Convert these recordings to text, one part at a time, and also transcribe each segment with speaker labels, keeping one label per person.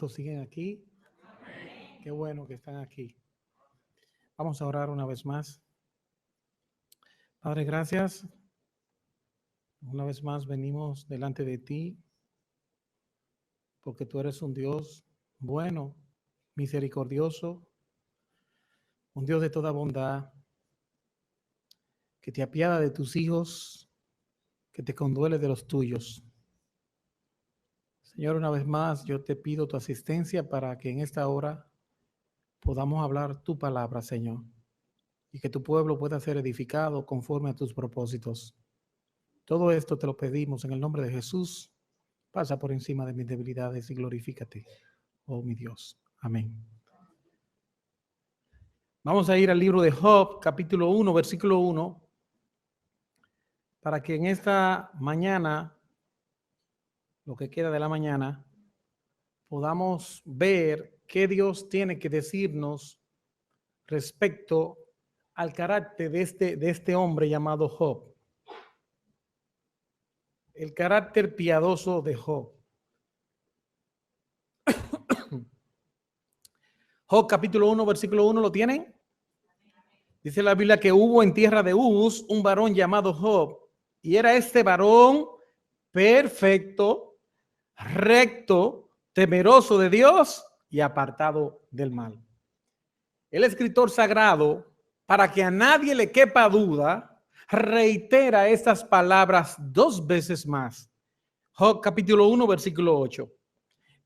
Speaker 1: ¿Cuántos siguen aquí? Qué bueno que están aquí. Vamos a orar una vez más. Padre, gracias. Una vez más venimos delante de ti porque tú eres un Dios bueno, misericordioso, un Dios de toda bondad, que te apiada de tus hijos, que te conduele de los tuyos. Señor, una vez más yo te pido tu asistencia para que en esta hora podamos hablar tu palabra, Señor, y que tu pueblo pueda ser edificado conforme a tus propósitos. Todo esto te lo pedimos en el nombre de Jesús. Pasa por encima de mis debilidades y glorifícate, oh mi Dios. Amén. Vamos a ir al libro de Job, capítulo 1, versículo 1, para que en esta mañana, lo que queda de la mañana, podamos ver qué Dios tiene que decirnos respecto al carácter de este hombre llamado Job. El carácter piadoso de Job. Job capítulo 1, versículo 1, ¿lo tienen? Dice la Biblia que hubo en tierra de Uz un varón llamado Job, y era este varón perfecto, recto, temeroso de Dios y apartado del mal. El escritor sagrado, para que a nadie le quepa duda, reitera estas palabras 2 veces más. Job capítulo 1, versículo 8.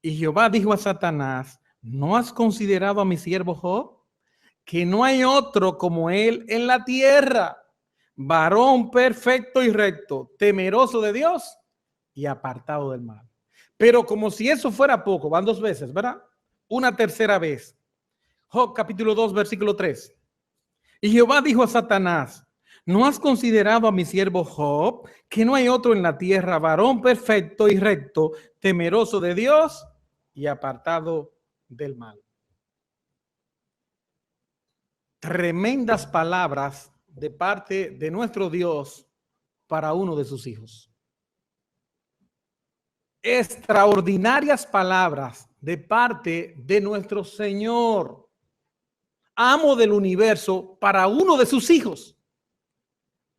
Speaker 1: Y Jehová dijo a Satanás: ¿no has considerado a mi siervo Job? Que no hay otro como él en la tierra, varón perfecto y recto, temeroso de Dios y apartado del mal. Pero como si eso fuera poco, van 2 veces, ¿verdad? Una tercera vez. Job capítulo 2, versículo 3. Y Jehová dijo a Satanás: ¿no has considerado a mi siervo Job, que no hay otro en la tierra, varón perfecto y recto, temeroso de Dios y apartado del mal? Tremendas palabras de parte de nuestro Dios para uno de sus hijos. Extraordinarias palabras de parte de nuestro Señor, amo del universo, para uno de sus hijos.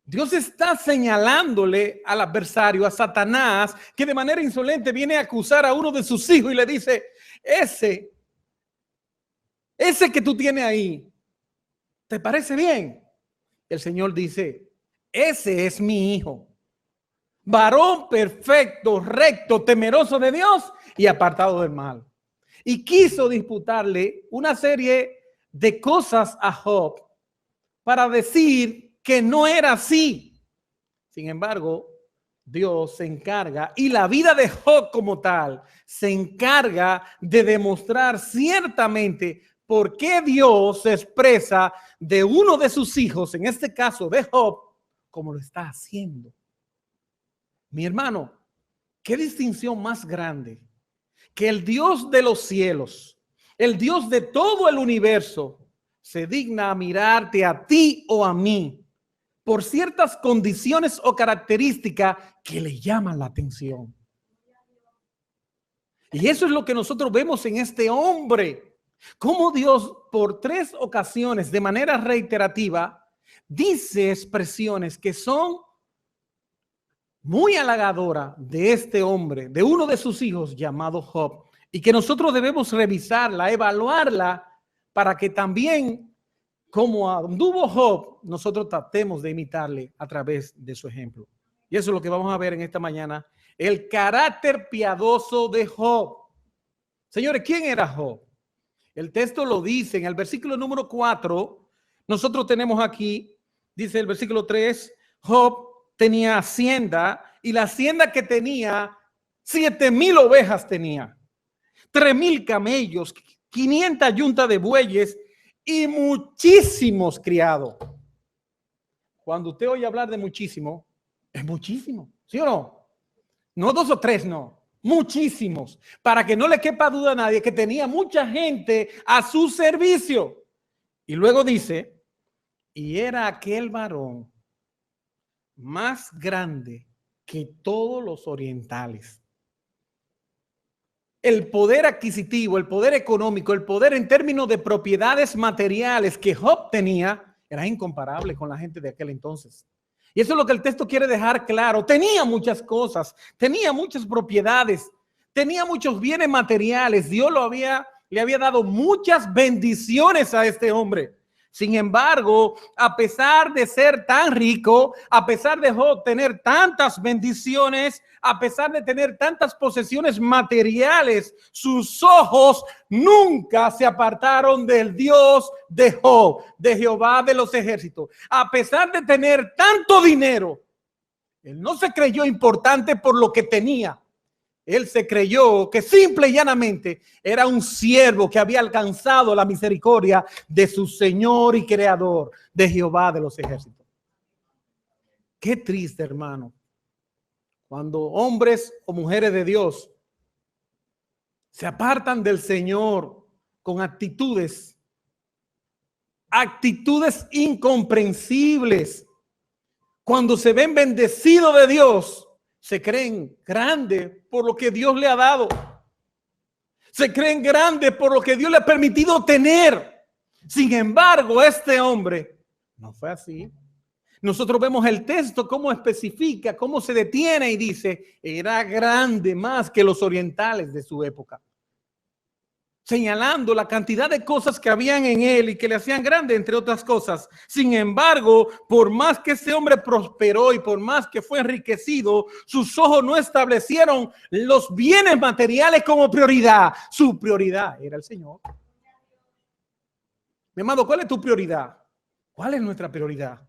Speaker 1: Dios está señalándole al adversario, a Satanás, que de manera insolente viene a acusar a uno de sus hijos y le dice: ese que tú tienes ahí, ¿te parece bien? El Señor dice: ese es mi hijo, varón perfecto, recto, temeroso de Dios y apartado del mal. Y quiso disputarle una serie de cosas a Job para decir que no era así. Sin embargo, Dios se encarga, y la vida de Job como tal se encarga de demostrar ciertamente por qué Dios se expresa de uno de sus hijos, en este caso de Job, como lo está haciendo. Mi hermano, qué distinción más grande que el Dios de los cielos, el Dios de todo el universo, se digna a mirarte a ti o a mí por ciertas condiciones o características que le llaman la atención. Y eso es lo que nosotros vemos en este hombre. Cómo Dios por 3 ocasiones de manera reiterativa dice expresiones que son muy halagadoras de este hombre, de uno de sus hijos llamado Job, y que nosotros debemos revisarla, evaluarla, para que también, como anduvo Job, nosotros tratemos de imitarle a través de su ejemplo. Y eso es lo que vamos a ver en esta mañana, el carácter piadoso de Job. Señores, ¿quién era Job? El texto lo dice en el versículo número 4. Nosotros tenemos aquí, dice el versículo 3, Job tenía hacienda, y la hacienda que tenía, 7,000 ovejas tenía, 3,000 camellos, 500 yuntas de bueyes y muchísimos criados. Cuando usted oye hablar de muchísimo, es muchísimo, ¿sí o no? No 2 o 3, no, muchísimos. Para que no le quepa duda a nadie que tenía mucha gente a su servicio. Y luego dice: y era aquel varón más grande que todos los orientales. el poder adquisitivo, el poder económico, el poder en términos de propiedades materiales que Job tenía, era incomparable con la gente de aquel entonces. Y eso es lo que el texto quiere dejar claro. Tenía muchas cosas, tenía muchas propiedades, tenía muchos bienes materiales. Dios le había dado muchas bendiciones a este hombre. Sin embargo, a pesar de ser tan rico, a pesar de Job tener tantas bendiciones, a pesar de tener tantas posesiones materiales, sus ojos nunca se apartaron del Dios de Job, de Jehová de los ejércitos. A pesar de tener tanto dinero, él no se creyó importante por lo que tenía. Él se creyó que simple y llanamente era un siervo que había alcanzado la misericordia de su Señor y Creador, de Jehová de los ejércitos. Qué triste, hermano, cuando hombres o mujeres de Dios se apartan del Señor con actitudes incomprensibles. Cuando se ven bendecidos de Dios, se creen grandes por lo que Dios le ha dado. Se creen grandes por lo que Dios le ha permitido tener. Sin embargo, este hombre no fue así. Nosotros vemos el texto, cómo especifica, cómo se detiene y dice, era grande más que los orientales de su época. Señalando la cantidad de cosas que habían en él y que le hacían grande, entre otras cosas. Sin embargo, por más que ese hombre prosperó y por más que fue enriquecido, sus ojos no establecieron los bienes materiales como prioridad. Su prioridad era el Señor. Mi amado, ¿cuál es tu prioridad? ¿Cuál es nuestra prioridad?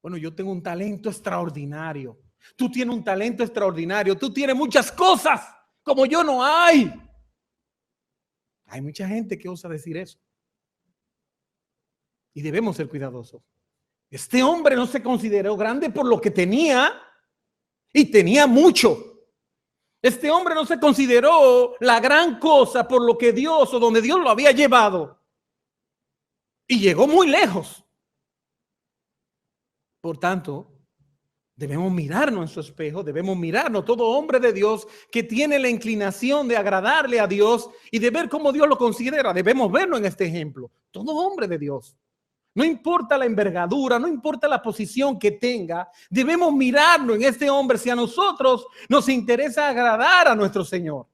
Speaker 1: Bueno, yo tengo un talento extraordinario. Tú tienes un talento extraordinario. Tú tienes muchas cosas como yo no hay. Hay mucha gente que osa decir eso. Y debemos ser cuidadosos. Este hombre no se consideró grande por lo que tenía y tenía mucho. Este hombre no se consideró la gran cosa por lo que Dios o donde Dios lo había llevado. Y llegó muy lejos. Por tanto, debemos mirarnos en su espejo, debemos mirarnos todo hombre de Dios que tiene la inclinación de agradarle a Dios y de ver cómo Dios lo considera. Debemos verlo en este ejemplo. Todo hombre de Dios. No importa la envergadura, no importa la posición que tenga, debemos mirarlo en este hombre si a nosotros nos interesa agradar a nuestro Señor.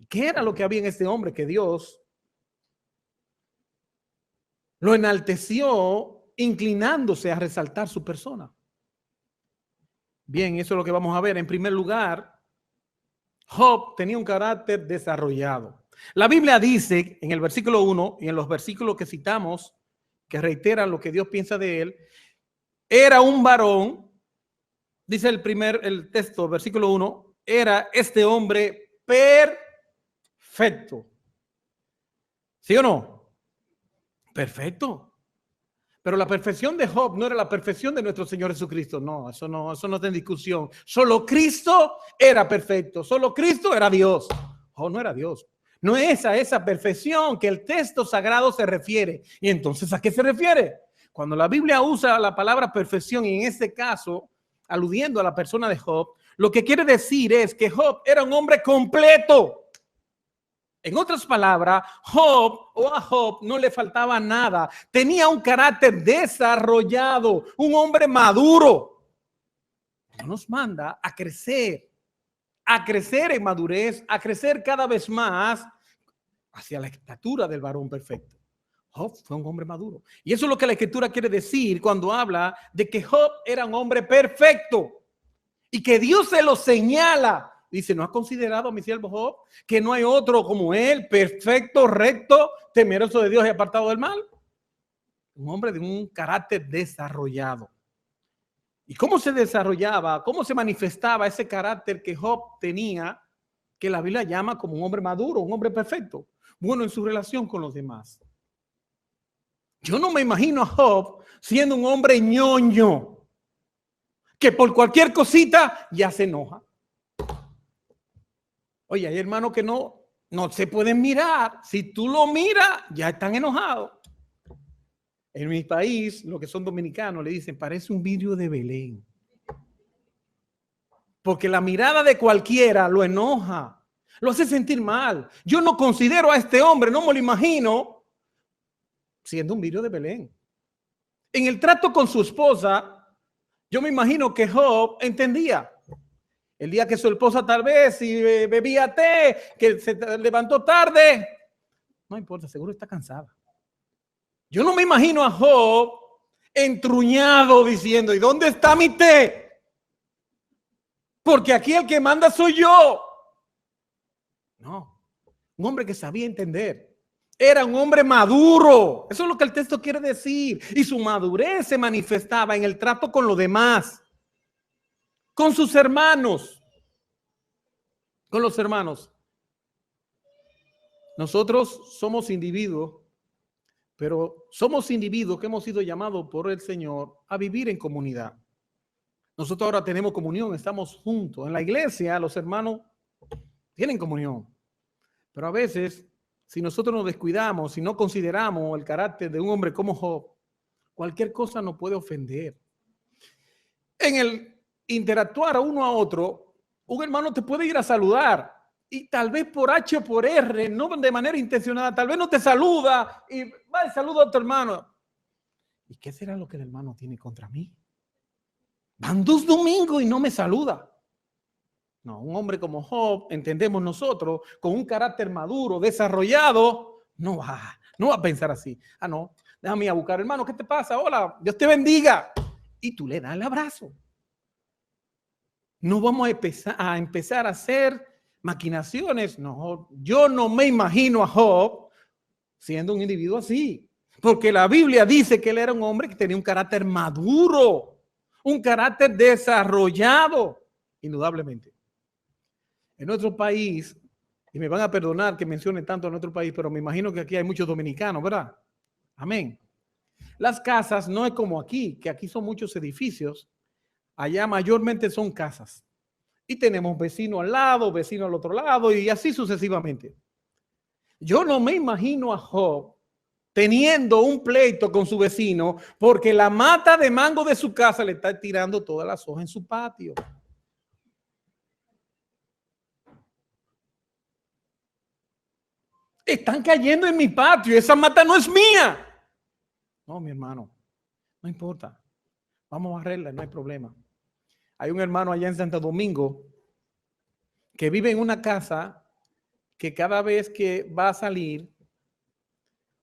Speaker 1: ¿Qué era lo que había en este hombre que Dios lo enalteció inclinándose a resaltar su persona? Bien, eso es lo que vamos a ver. En primer lugar, Job tenía un carácter desarrollado. La Biblia dice en el versículo 1 y en los versículos que citamos, que reiteran lo que Dios piensa de él, era un varón, dice el texto, versículo 1, era este hombre perfecto. ¿Sí o no? Perfecto. Pero la perfección de Job no era la perfección de nuestro Señor Jesucristo. No, eso no está en discusión. Solo Cristo era perfecto. Solo Cristo era Dios. Job no era Dios. No es a esa perfección que el texto sagrado se refiere. ¿Y entonces a qué se refiere? Cuando la Biblia usa la palabra perfección, y en este caso, aludiendo a la persona de Job, lo que quiere decir es que Job era un hombre completo. En otras palabras, a Job no le faltaba nada. Tenía un carácter desarrollado, un hombre maduro. Nos manda a crecer en madurez, a crecer cada vez más hacia la estatura del varón perfecto. Job fue un hombre maduro. Y eso es lo que la Escritura quiere decir cuando habla de que Job era un hombre perfecto y que Dios se lo señala. Dice, ¿no has considerado a mi siervo Job que no hay otro como él, perfecto, recto, temeroso de Dios y apartado del mal? Un hombre de un carácter desarrollado. ¿Y cómo se desarrollaba, cómo se manifestaba ese carácter que Job tenía, que la Biblia llama como un hombre maduro, un hombre perfecto? Bueno, en su relación con los demás. Yo no me imagino a Job siendo un hombre ñoño, que por cualquier cosita ya se enoja. Oye, hay hermanos que no se pueden mirar. Si tú lo miras, ya están enojados. En mi país, los que son dominicanos le dicen, parece un vidrio de Belén. Porque la mirada de cualquiera lo enoja. Lo hace sentir mal. Yo no considero a este hombre, no me lo imagino siendo un vidrio de Belén. En el trato con su esposa, yo me imagino que Job entendía. El día que su esposa tal vez si bebía té, que se levantó tarde, no importa, seguro está cansada. Yo no me imagino a Job entruñado diciendo, ¿y dónde está mi té? Porque aquí el que manda soy yo. No, un hombre que sabía entender. Era un hombre maduro. Eso es lo que el texto quiere decir. Y su madurez se manifestaba en el trato con los demás, con sus hermanos, con los hermanos. Nosotros somos individuos, pero somos individuos que hemos sido llamados por el Señor a vivir en comunidad. Nosotros ahora tenemos comunión, estamos juntos. En la iglesia los hermanos tienen comunión. Pero a veces, si nosotros nos descuidamos, si no consideramos el carácter de un hombre como Job, cualquier cosa nos puede ofender. En el interactuar uno a otro, un hermano te puede ir a saludar y tal vez por H o por R, no de manera intencionada, tal vez no te saluda y va y saluda a tu hermano. ¿Y qué será lo que el hermano tiene contra mí? Van 2 domingos y no me saluda. No, un hombre como Job, entendemos nosotros, con un carácter maduro, desarrollado, no va a pensar así. Ah, no, déjame ir a buscar, hermano, ¿qué te pasa? Hola, Dios te bendiga. Y tú le das el abrazo. No vamos a empezar a hacer maquinaciones. No, yo no me imagino a Job siendo un individuo así. Porque la Biblia dice que él era un hombre que tenía un carácter maduro, un carácter desarrollado, indudablemente. En nuestro país, y me van a perdonar que mencione tanto a nuestro país, pero me imagino que aquí hay muchos dominicanos, ¿verdad? Amén. Las casas no es como aquí, que aquí son muchos edificios. Allá mayormente son casas. Y tenemos vecino al lado, vecino al otro lado, y así sucesivamente. Yo no me imagino a Job teniendo un pleito con su vecino porque la mata de mango de su casa le está tirando todas las hojas en su patio. Están cayendo en mi patio, esa mata no es mía. No, mi hermano, no importa. Vamos a barrerla, no hay problema. Hay un hermano allá en Santo Domingo que vive en una casa que cada vez que va a salir,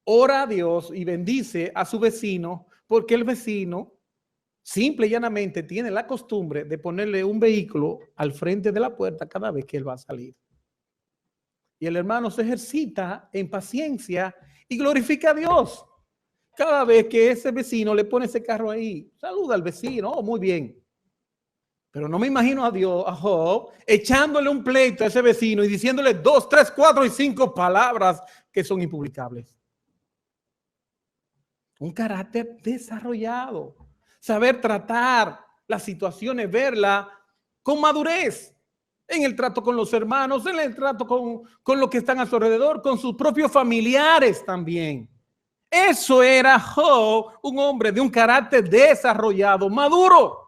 Speaker 1: ora a Dios y bendice a su vecino, porque el vecino simple y llanamente tiene la costumbre de ponerle un vehículo al frente de la puerta cada vez que él va a salir. Y el hermano se ejercita en paciencia y glorifica a Dios. Cada vez que ese vecino le pone ese carro ahí, saluda al vecino, oh, muy bien. Pero no me imagino a Dios, a Job, echándole un pleito a ese vecino y diciéndole 2, 3, 4 y 5 palabras que son impublicables. Un carácter desarrollado. Saber tratar las situaciones, verla con madurez. En el trato con los hermanos, en el trato con los que están a su alrededor, con sus propios familiares también. Eso era Job, un hombre de un carácter desarrollado, maduro.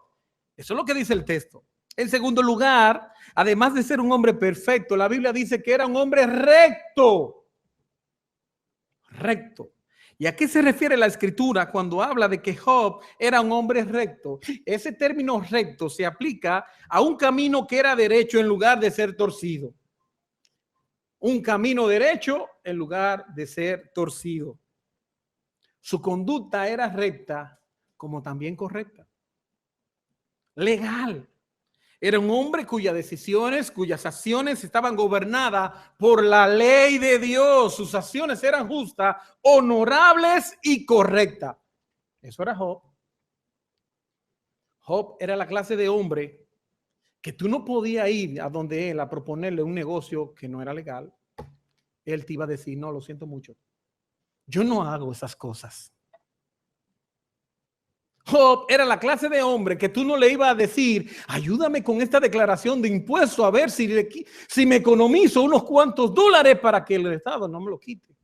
Speaker 1: Eso es lo que dice el texto. En segundo lugar, además de ser un hombre perfecto, la Biblia dice que era un hombre recto. Recto. ¿Y a qué se refiere la escritura cuando habla de que Job era un hombre recto? Ese término recto se aplica a un camino que era derecho en lugar de ser torcido. Un camino derecho en lugar de ser torcido. Su conducta era recta como también correcta. Legal. Era un hombre cuyas decisiones, cuyas acciones estaban gobernadas por la ley de Dios. Sus acciones eran justas, honorables y correctas. Eso era Job. Job era la clase de hombre que tú no podías ir a donde él a proponerle un negocio que no era legal. Él te iba a decir, no, lo siento mucho. Yo no hago esas cosas. Job era la clase de hombre que tú no le ibas a decir, ayúdame con esta declaración de impuesto a ver si me economizo unos cuantos dólares para que el Estado no me lo quite.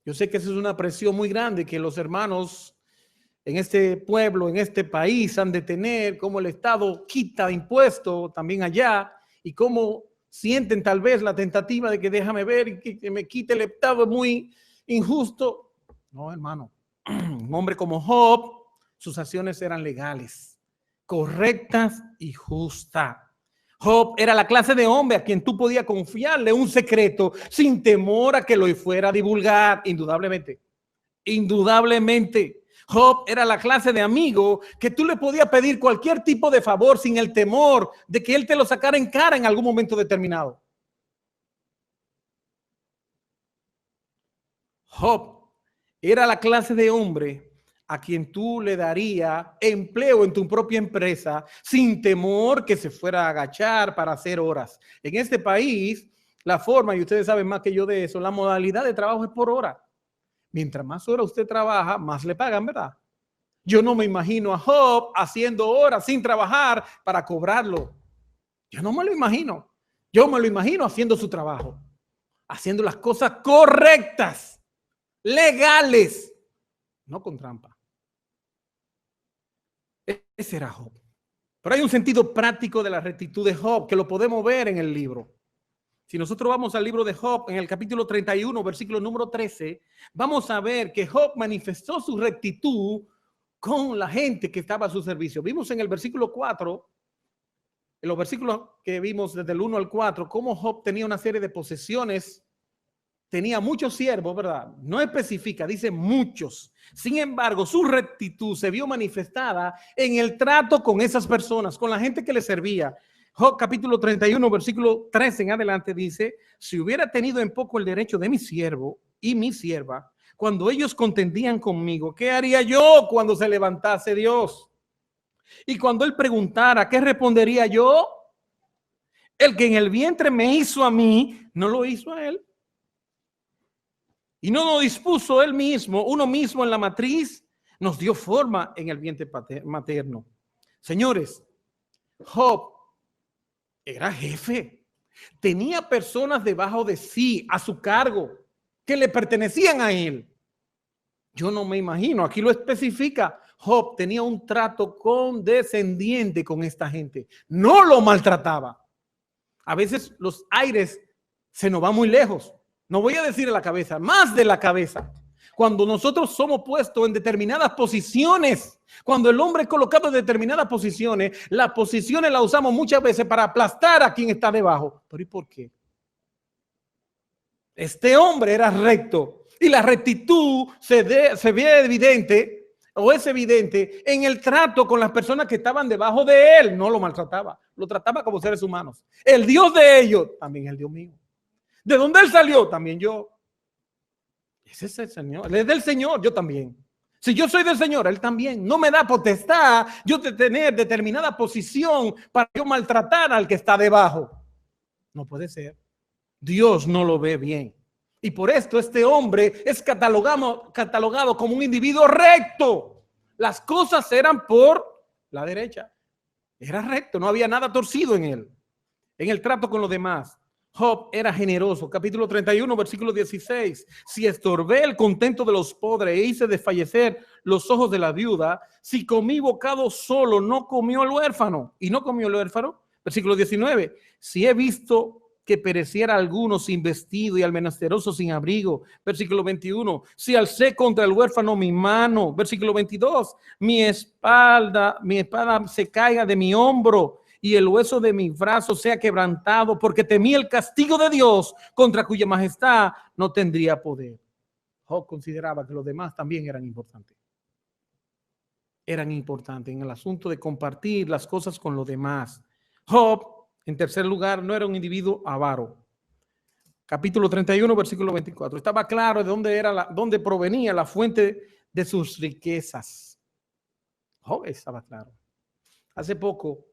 Speaker 1: Yo sé que esa es una presión muy grande que los hermanos en este pueblo, en este país han de tener, cómo el Estado quita impuestos también allá y cómo sienten tal vez la tentativa de que déjame ver y que me quite el estado muy injusto. No, hermano. Un hombre como Job, sus acciones eran legales, correctas y justas. Job era la clase de hombre a quien tú podías confiarle un secreto sin temor a que lo fuera a divulgar, indudablemente. Indudablemente. Job era la clase de amigo que tú le podías pedir cualquier tipo de favor sin el temor de que él te lo sacara en cara en algún momento determinado. Job era la clase de hombre a quien tú le darías empleo en tu propia empresa sin temor que se fuera a agachar para hacer horas. En este país, la forma, y ustedes saben más que yo de eso, la modalidad de trabajo es por hora. Mientras más horas usted trabaja, más le pagan, ¿verdad? Yo no me imagino a Job haciendo horas sin trabajar para cobrarlo. Yo no me lo imagino. Yo me lo imagino haciendo su trabajo, haciendo las cosas correctas, legales, no con trampa. Ese era Job. Pero hay un sentido práctico de la rectitud de Job que lo podemos ver en el libro. Si nosotros vamos al libro de Job, en el capítulo 31, versículo número 13, vamos a ver que Job manifestó su rectitud con la gente que estaba a su servicio. Vimos en el versículo 4, en los versículos que vimos desde el 1 al 4, cómo Job tenía una serie de posesiones, tenía muchos siervos, ¿verdad? No especifica, dice muchos. Sin embargo, su rectitud se vio manifestada en el trato con esas personas, con la gente que le servía. Job capítulo 31, versículo 13 en adelante dice, si hubiera tenido en poco el derecho de mi siervo y mi sierva, cuando ellos contendían conmigo, ¿qué haría yo cuando se levantase Dios? Y cuando él preguntara, ¿qué respondería yo? El que en el vientre me hizo a mí, ¿no lo hizo a él? Y no nos dispuso él mismo, uno mismo en la matriz, nos dio forma en el vientre materno. Señores, Job era jefe, tenía personas debajo de sí, a su cargo, que le pertenecían a él. Yo no me imagino, aquí lo especifica, Job tenía un trato condescendiente con esta gente, no lo maltrataba. A veces los aires se nos van muy lejos, no voy a decir en la cabeza, más de la cabeza. Cuando nosotros somos puestos en determinadas posiciones, cuando el hombre es colocado en determinadas posiciones, las posiciones las usamos muchas veces para aplastar a quien está debajo. ¿Pero y por qué? Este hombre era recto y la rectitud se ve evidente o es evidente en el trato con las personas que estaban debajo de él. No lo maltrataba, lo trataba como seres humanos. El Dios de ellos también es el Dios mío. ¿De dónde él salió? También yo. Ese es el Señor, él es del Señor, yo también. Si yo soy del Señor, él también. No me da potestad yo de tener determinada posición para yo maltratar al que está debajo. No puede ser. Dios no lo ve bien. Y por esto este hombre es catalogado como un individuo recto. Las cosas eran por la derecha. Era recto, no había nada torcido en él. En el trato con los demás. Job era generoso. Capítulo 31, versículo 16. Si estorbé el contento de los pobres e hice desfallecer los ojos de la viuda, si comí bocado solo, no comió el huérfano. ¿Y no comió el huérfano? Versículo 19. Si he visto que pereciera alguno sin vestido y al menesteroso sin abrigo. Versículo 21. Si alcé contra el huérfano mi mano. Versículo 22. Mi espada se caiga de mi hombro y el hueso de mi brazo sea quebrantado, porque temí el castigo de Dios, contra cuya majestad no tendría poder. Job consideraba que los demás también eran importantes. Eran importantes en el asunto de compartir las cosas con los demás. Job, en tercer lugar, no era un individuo avaro. Capítulo 31, versículo 24. Estaba claro de dónde provenía la fuente de sus riquezas. Job estaba claro. Hace poco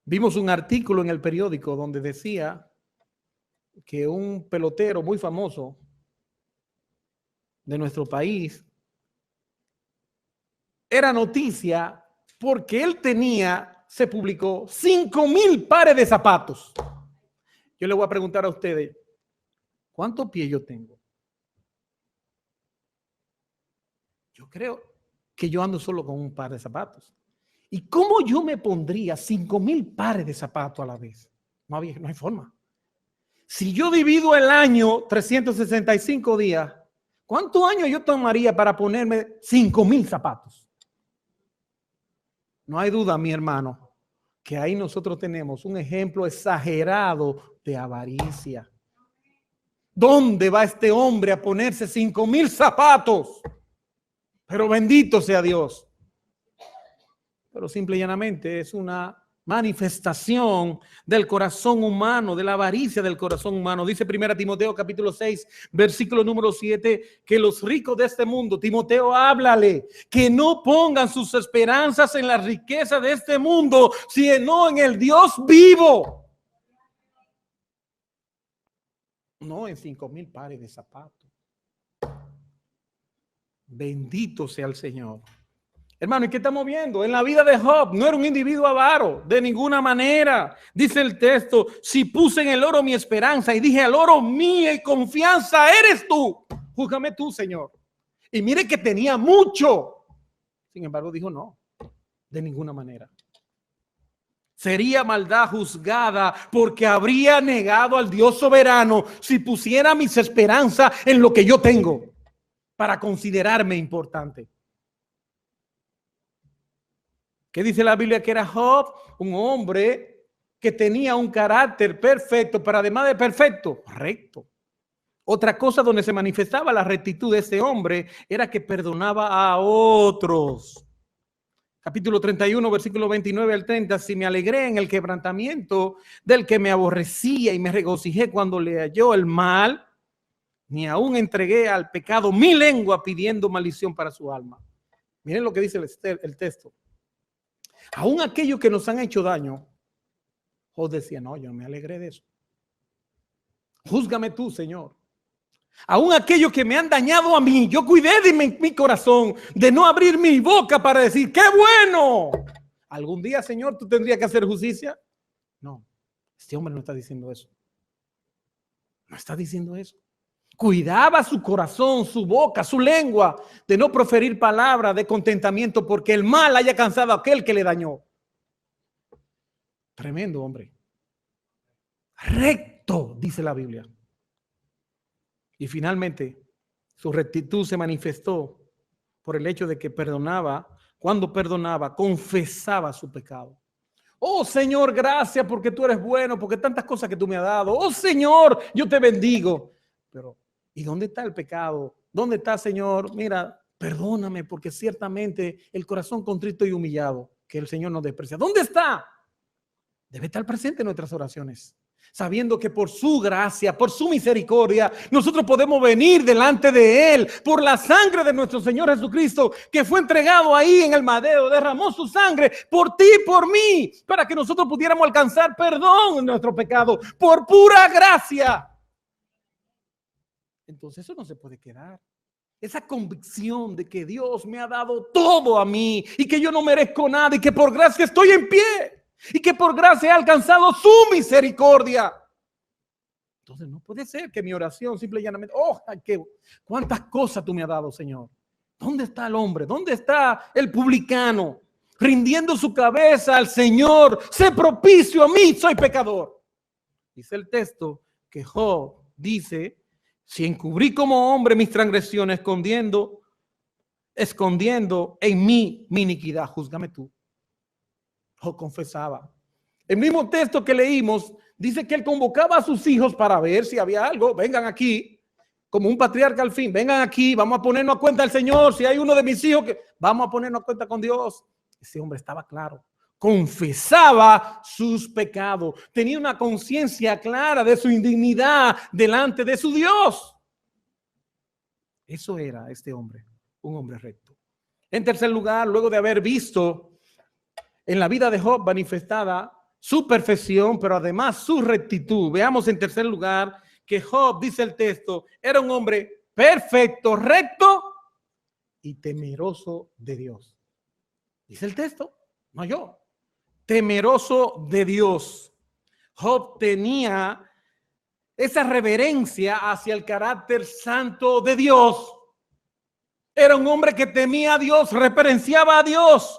Speaker 1: vimos un artículo en el periódico donde decía que un pelotero muy famoso de nuestro país era noticia porque él se publicó 5,000 pares de zapatos. Yo le voy a preguntar a ustedes, ¿cuántos pies yo tengo? Yo creo que yo ando solo con un par de zapatos. ¿Y cómo yo me pondría 5,000 pares de zapatos a la vez? No hay forma. Si yo divido el año 365 días, ¿cuántos años yo tomaría para ponerme 5,000 zapatos? No hay duda, mi hermano, que ahí nosotros tenemos un ejemplo exagerado de avaricia. ¿Dónde va este hombre a ponerse 5,000 zapatos? Pero bendito sea Dios. Pero simple y llanamente es una manifestación del corazón humano, de la avaricia del corazón humano. Dice 1 Timoteo capítulo 6, versículo número 7, que los ricos de este mundo, Timoteo, háblale, que no pongan sus esperanzas en la riqueza de este mundo, sino en el Dios vivo. No en 5,000 pares de zapatos. Bendito sea el Señor. Hermano, ¿y qué estamos viendo? En la vida de Job no era un individuo avaro, de ninguna manera. Dice el texto, si puse en el oro mi esperanza y dije al oro, mía y confianza eres tú. Júzgame tú, Señor. Y mire que tenía mucho. Sin embargo, dijo no, de ninguna manera. Sería maldad juzgada porque habría negado al Dios soberano si pusiera mis esperanzas en lo que yo tengo para considerarme importante. ¿Qué dice la Biblia? Que era Job, un hombre que tenía un carácter perfecto, pero además de perfecto, recto. Otra cosa donde se manifestaba la rectitud de este hombre era que perdonaba a otros. Capítulo 31, versículo 29 al 30. Si me alegré en el quebrantamiento del que me aborrecía y me regocijé cuando le halló el mal, ni aún entregué al pecado mi lengua pidiendo maldición para su alma. Miren lo que dice el texto. Aún aquellos que nos han hecho daño, Job decía, no, yo no me alegré de eso. Júzgame tú, Señor. Aún aquellos que me han dañado a mí, yo cuidé de mi corazón, de no abrir mi boca para decir, ¡qué bueno! ¿Algún día, Señor, tú tendrías que hacer justicia? No, este hombre no está diciendo eso. No está diciendo eso. Cuidaba su corazón, su boca, su lengua, de no proferir palabras de contentamiento porque el mal haya cansado a aquel que le dañó. Tremendo hombre. Recto, dice la Biblia. Y finalmente, su rectitud se manifestó por el hecho de que perdonaba. Cuando perdonaba, confesaba su pecado. Oh Señor, gracias porque tú eres bueno, porque tantas cosas que tú me has dado. Oh Señor, yo te bendigo. Pero, ¿y dónde está el pecado? ¿Dónde está, Señor? Mira, perdóname porque ciertamente el corazón contrito y humillado, que el Señor nos desprecia. ¿Dónde está? Debe estar presente en nuestras oraciones, sabiendo que por su gracia, por su misericordia, nosotros podemos venir delante de Él por la sangre de nuestro Señor Jesucristo, que fue entregado ahí en el madero, derramó su sangre por ti y por mí, para que nosotros pudiéramos alcanzar perdón en nuestro pecado, por pura gracia. Entonces eso no se puede quedar. Esa convicción de que Dios me ha dado todo a mí y que yo no merezco nada y que por gracia estoy en pie. Y que por gracia he alcanzado su misericordia. Entonces no puede ser que mi oración simple y llanamente, cuántas cosas tú me has dado, Señor. ¿Dónde está el hombre? ¿Dónde está el publicano? Rindiendo su cabeza al Señor, sé propicio a mí, soy pecador. Dice el texto que Job dice, si encubrí como hombre mis transgresiones, escondiendo en mí mi iniquidad, júzgame tú. Job confesaba. El mismo texto que leímos dice que él convocaba a sus hijos para ver si había algo. Vengan aquí, como un patriarca al fin. Vengan aquí, vamos a ponernos a cuenta al Señor. Si hay uno de mis hijos que vamos a ponernos a cuenta con Dios. Ese hombre estaba claro. Confesaba sus pecados. Tenía una conciencia clara de su indignidad delante de su Dios. Eso era este hombre, un hombre recto. En tercer lugar, luego de haber visto en la vida de Job manifestada su perfección, pero además su rectitud. Veamos en tercer lugar que Job, dice el texto, era un hombre perfecto, recto y temeroso de Dios. Dice el texto, no yo. Temeroso de Dios. Job tenía esa reverencia hacia el carácter santo de Dios. Era un hombre que temía a Dios, reverenciaba a Dios.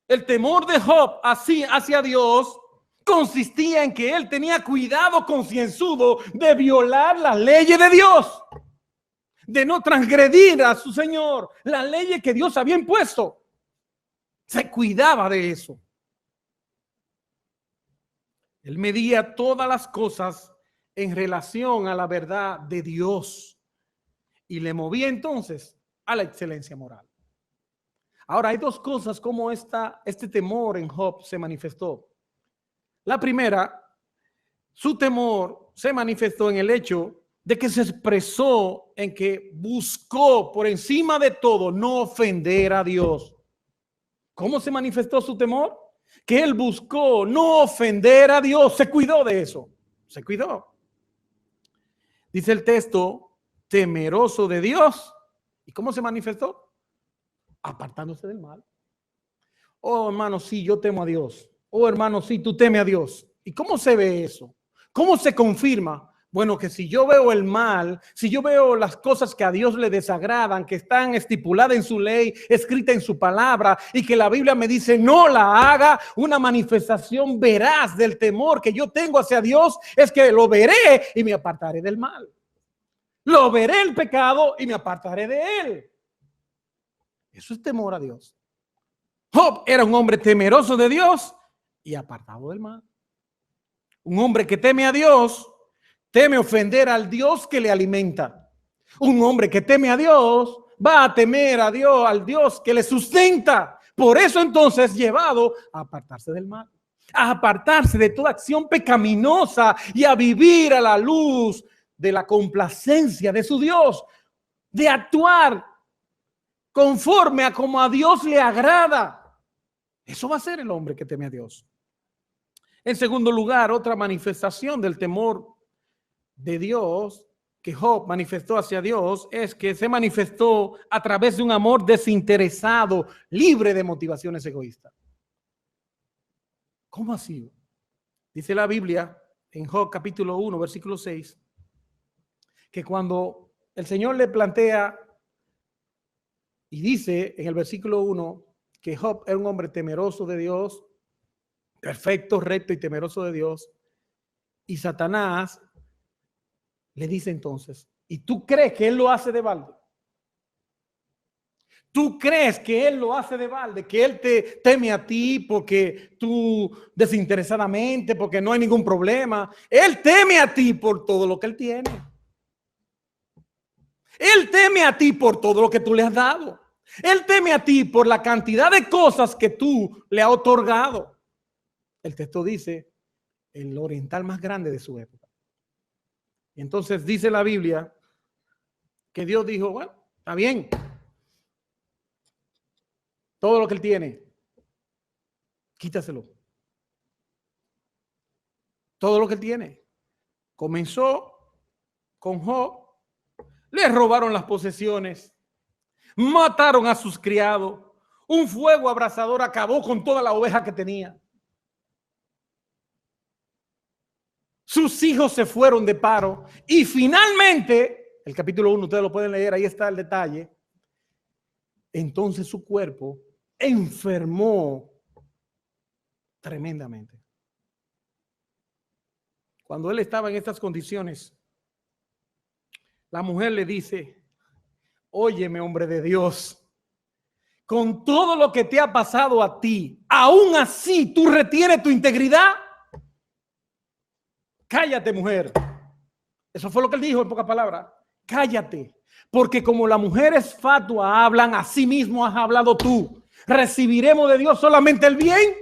Speaker 1: El temor de Job hacia Dios consistía en que él tenía cuidado concienzudo de violar las leyes de Dios, de no transgredir a su Señor, las leyes que Dios había impuesto. Se cuidaba de eso. Él medía todas las cosas en relación a la verdad de Dios y le movía entonces a la excelencia moral. Ahora, hay dos cosas como este temor en Job se manifestó. La primera, su temor se manifestó en el hecho de que se expresó en que buscó por encima de todo no ofender a Dios. ¿Cómo se manifestó su temor? Que él buscó no ofender a Dios. Se cuidó de eso. Se cuidó. Dice el texto, temeroso de Dios. ¿Y cómo se manifestó? Apartándose del mal. Oh, hermano, sí, yo temo a Dios. Oh, hermano, sí, tú temes a Dios. ¿Y cómo se ve eso? ¿Cómo se confirma? Bueno, que si yo veo el mal, si yo veo las cosas que a Dios le desagradan, que están estipuladas en su ley, escrita en su palabra, y que la Biblia me dice no la haga, una manifestación veraz del temor que yo tengo hacia Dios es que lo veré y me apartaré del mal. Lo veré el pecado y me apartaré de él. Eso es temor a Dios. Job era un hombre temeroso de Dios y apartado del mal. Un hombre que teme a Dios teme ofender al Dios que le alimenta. Un hombre que teme a Dios va a temer a Dios, al Dios que le sustenta. Por eso entonces llevado a apartarse del mal, a apartarse de toda acción pecaminosa y a vivir a la luz de la complacencia de su Dios, de actuar conforme a como a Dios le agrada. Eso va a ser el hombre que teme a Dios. En segundo lugar, otra manifestación del temor de Dios que Job manifestó hacia Dios es que se manifestó a través de un amor desinteresado, libre de motivaciones egoístas. ¿Cómo así? Dice la Biblia en Job capítulo 1, versículo 6, que cuando el Señor le plantea y dice en el versículo 1 que Job era un hombre temeroso de Dios, perfecto, recto y temeroso de Dios, y Satanás le dice entonces, ¿y tú crees que él lo hace de balde? ¿Tú crees que él lo hace de balde? Que él te teme a ti porque tú desinteresadamente, porque no hay ningún problema. Él teme a ti por todo lo que él tiene. Él teme a ti por todo lo que tú le has dado. Él teme a ti por la cantidad de cosas que tú le has otorgado. El texto dice, el oriental más grande de su época. Y entonces dice la Biblia que Dios dijo, bueno, está bien. Todo lo que él tiene, quítaselo. Todo lo que él tiene. Comenzó con Job, le robaron las posesiones, mataron a sus criados, un fuego abrasador acabó con toda la oveja que tenía. Sus hijos se fueron de paro y finalmente, el capítulo 1, ustedes lo pueden leer, ahí está el detalle. Entonces su cuerpo enfermó tremendamente. Cuando él estaba en estas condiciones, la mujer le dice, óyeme, hombre de Dios, con todo lo que te ha pasado a ti, aún así tú retienes tu integridad. Cállate, mujer. Eso fue lo que él dijo en pocas palabras. Cállate, porque como las mujeres fatuas hablan, así mismo has hablado tú. Recibiremos de Dios solamente el bien,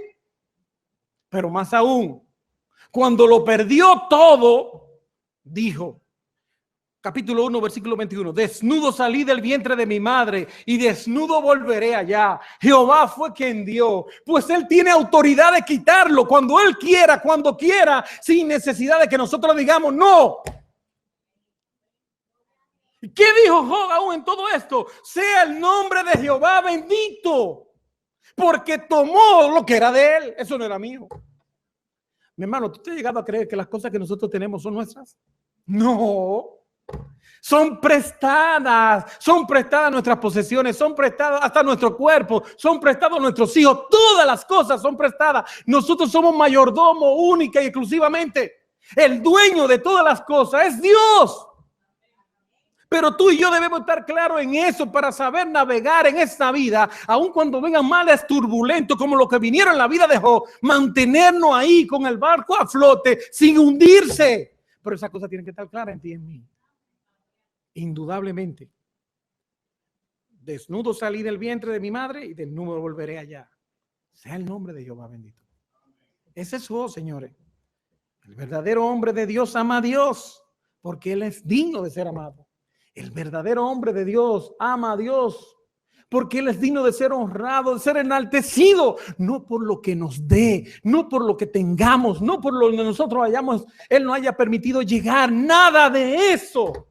Speaker 1: pero más aún, cuando lo perdió todo, dijo, capítulo 1, versículo 21, desnudo salí del vientre de mi madre y desnudo volveré allá. Jehová fue quien dio, pues él tiene autoridad de quitarlo cuando él quiera, cuando quiera, sin necesidad de que nosotros digamos no. ¿Qué dijo Job aún en todo esto? Sea el nombre de Jehová bendito, porque tomó lo que era de él. Eso no era mío. Mi hermano, ¿tú te has llegado a creer que las cosas que nosotros tenemos son nuestras? No. Son prestadas nuestras posesiones, son prestadas hasta nuestro cuerpo, son prestados nuestros hijos, todas las cosas son prestadas. Nosotros somos mayordomo única y exclusivamente. El dueño de todas las cosas es Dios. Pero tú y yo debemos estar claros en eso para saber navegar en esta vida, aun cuando vengan males turbulentos como los que vinieron en la vida de Job, mantenernos ahí con el barco a flote sin hundirse. Pero esas cosas tienen que estar claras en ti y en mí. Indudablemente. Desnudo salí del vientre de mi madre y desnudo volveré allá. Sea el nombre de Jehová bendito. Ese es Job, señores. El verdadero hombre de Dios ama a Dios porque Él es digno de ser amado. El verdadero hombre de Dios ama a Dios porque Él es digno de ser honrado, de ser enaltecido, no por lo que nos dé, no por lo que tengamos, no por lo que nosotros hayamos, Él no haya permitido llegar, nada de eso.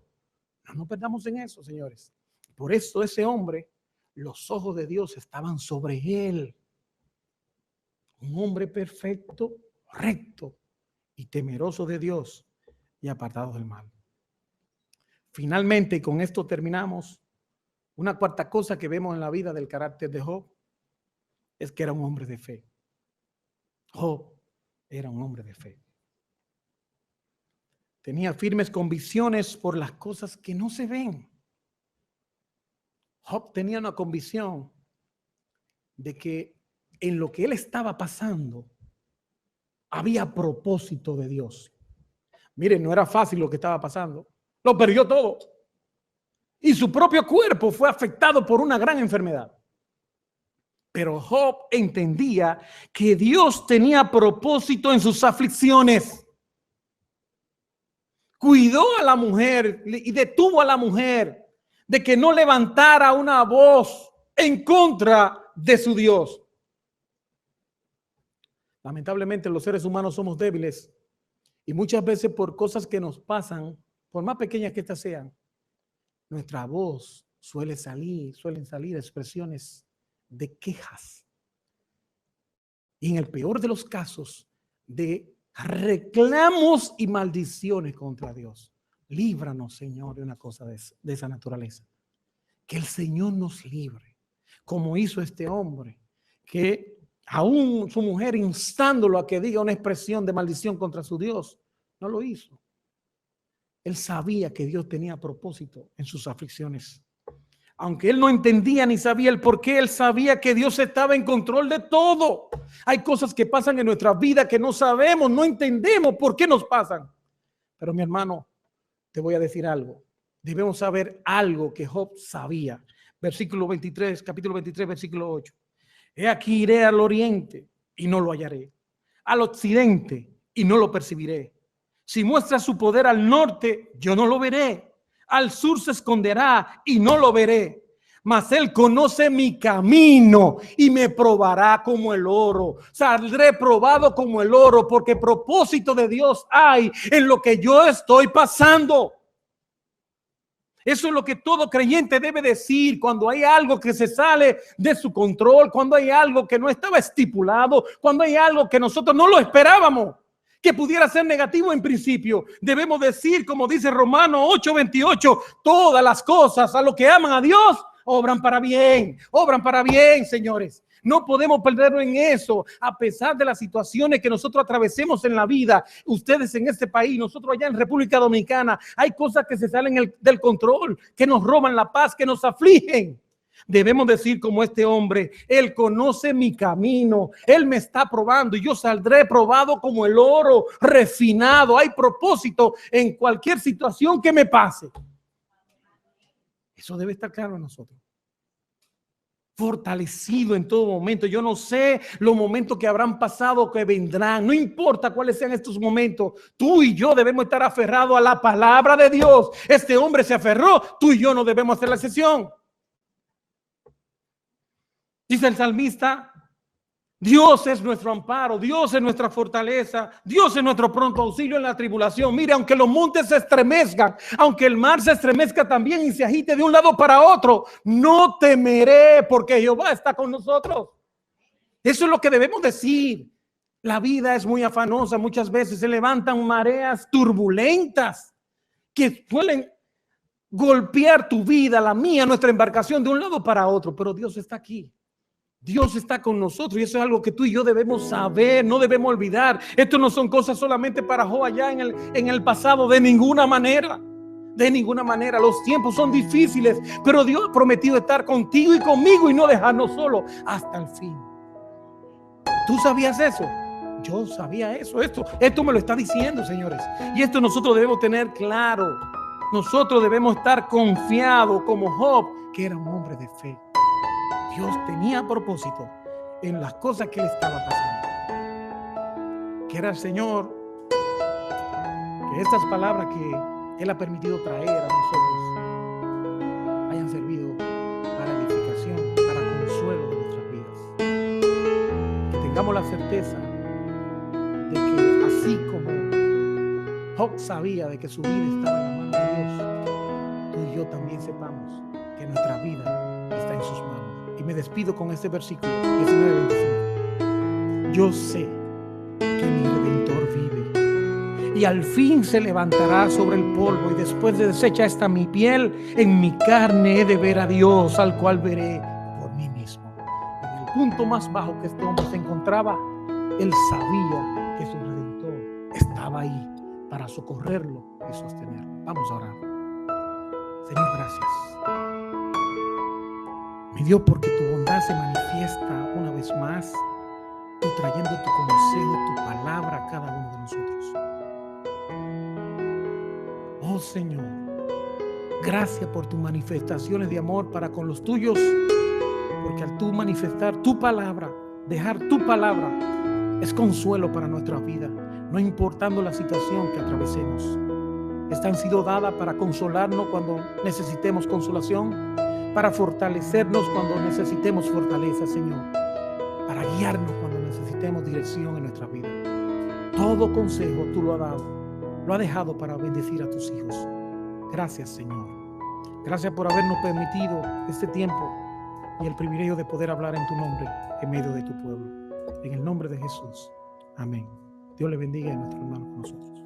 Speaker 1: No nos perdamos en eso, señores. Por eso ese hombre, los ojos de Dios estaban sobre él. Un hombre perfecto, recto y temeroso de Dios y apartado del mal. Finalmente, y con esto terminamos, una cuarta cosa que vemos en la vida del carácter de Job es que era un hombre de fe. Job era un hombre de fe. Tenía firmes convicciones por las cosas que no se ven. Job tenía una convicción de que en lo que él estaba pasando había propósito de Dios. Miren, no era fácil lo que estaba pasando. Lo perdió todo. Y su propio cuerpo fue afectado por una gran enfermedad. Pero Job entendía que Dios tenía propósito en sus aflicciones. Cuidó a la mujer y detuvo a la mujer de que no levantara una voz en contra de su Dios. Lamentablemente los seres humanos somos débiles y muchas veces por cosas que nos pasan, por más pequeñas que estas sean, nuestra voz suelen salir expresiones de quejas y en el peor de los casos de reclamos y maldiciones contra Dios. Líbranos, Señor, de una cosa de esa naturaleza. Que el Señor nos libre, como hizo este hombre, que aún su mujer instándolo a que diga una expresión de maldición contra su Dios, no lo hizo. Él sabía que Dios tenía propósito en sus aflicciones. Aunque él no entendía ni sabía el por qué, él sabía que Dios estaba en control de todo. Hay cosas que pasan en nuestra vida que no sabemos, no entendemos por qué nos pasan. Pero mi hermano, te voy a decir algo. Debemos saber algo que Job sabía. Versículo 23, capítulo 23, versículo 8. He aquí iré al oriente y no lo hallaré. Al occidente y no lo percibiré. Si muestra su poder al norte, yo no lo veré. Al sur se esconderá y no lo veré. Mas él conoce mi camino y me probará como el oro. Saldré probado como el oro porque propósito de Dios hay en lo que yo estoy pasando. Eso es lo que todo creyente debe decir cuando hay algo que se sale de su control, cuando hay algo que no estaba estipulado, cuando hay algo que nosotros no lo esperábamos, que pudiera ser negativo en principio. Debemos decir, como dice Romanos 8:28, todas las cosas a los que aman a Dios obran para bien, señores. No podemos perderlo en eso, a pesar de las situaciones que nosotros atravesemos en la vida. Ustedes en este país, nosotros allá en República Dominicana, hay cosas que se salen del control, que nos roban la paz, que nos afligen. Debemos decir como este hombre, él conoce mi camino, él me está probando y yo saldré probado como el oro refinado. Hay propósito en cualquier situación que me pase. Eso debe estar claro en nosotros. Fortalecido en todo momento. Yo no sé los momentos que habrán pasado o que vendrán. No importa cuáles sean estos momentos. Tú y yo debemos estar aferrados a la palabra de Dios. Este hombre se aferró. Tú y yo no debemos hacer la excepción. Dice el salmista, Dios es nuestro amparo, Dios es nuestra fortaleza, Dios es nuestro pronto auxilio en la tribulación. Mire, aunque los montes se estremezcan, aunque el mar se estremezca también y se agite de un lado para otro, no temeré porque Jehová está con nosotros. Eso es lo que debemos decir. La vida es muy afanosa, muchas veces se levantan mareas turbulentas que suelen golpear tu vida, la mía, nuestra embarcación de un lado para otro, pero Dios está aquí. Dios está con nosotros y eso es algo que tú y yo debemos saber, no debemos olvidar. Esto no son cosas solamente para Job allá en el pasado, de ninguna manera. De ninguna manera. Los tiempos son difíciles, pero Dios ha prometido estar contigo y conmigo y no dejarnos solos hasta el fin. ¿Tú sabías eso? Yo sabía eso. Esto me lo está diciendo, señores. Y esto nosotros debemos tener claro. Nosotros debemos estar confiados como Job, que era un hombre de fe. Dios tenía propósito en las cosas que le estaba pasando. Que era el Señor, que estas palabras que Él ha permitido traer a nosotros hayan servido para edificación, para consuelo de nuestras vidas. Que tengamos la certeza de que así como Job sabía de que su vida estaba en la mano de Dios, tú y yo también sepamos que nuestra vida está en sus manos. Y me despido con este versículo 19:25. Yo sé que mi Redentor vive y al fin se levantará sobre el polvo, y después de deshecha esta mi piel, en mi carne he de ver a Dios, al cual veré por mí mismo. En el punto más bajo que este hombre se encontraba, él sabía que su Redentor estaba ahí para socorrerlo y sostenerlo. Vamos a orar. Señor, gracias. Mi Dios, porque tu bondad se manifiesta una vez más, tú trayendo tu consejo, tu palabra a cada uno de nosotros. Oh Señor, gracias por tus manifestaciones de amor para con los tuyos, porque al tú manifestar tu palabra, dejar tu palabra, es consuelo para nuestra vida, no importando la situación que atravesemos. Estas han sido dadas para consolarnos cuando necesitemos consolación, para fortalecernos cuando necesitemos fortaleza, Señor, para guiarnos cuando necesitemos dirección en nuestra vida. Todo consejo tú lo has dado, lo has dejado para bendecir a tus hijos. Gracias, Señor. Gracias por habernos permitido este tiempo y el privilegio de poder hablar en tu nombre en medio de tu pueblo. En el nombre de Jesús. Amén. Dios le bendiga a nuestro hermano con nosotros.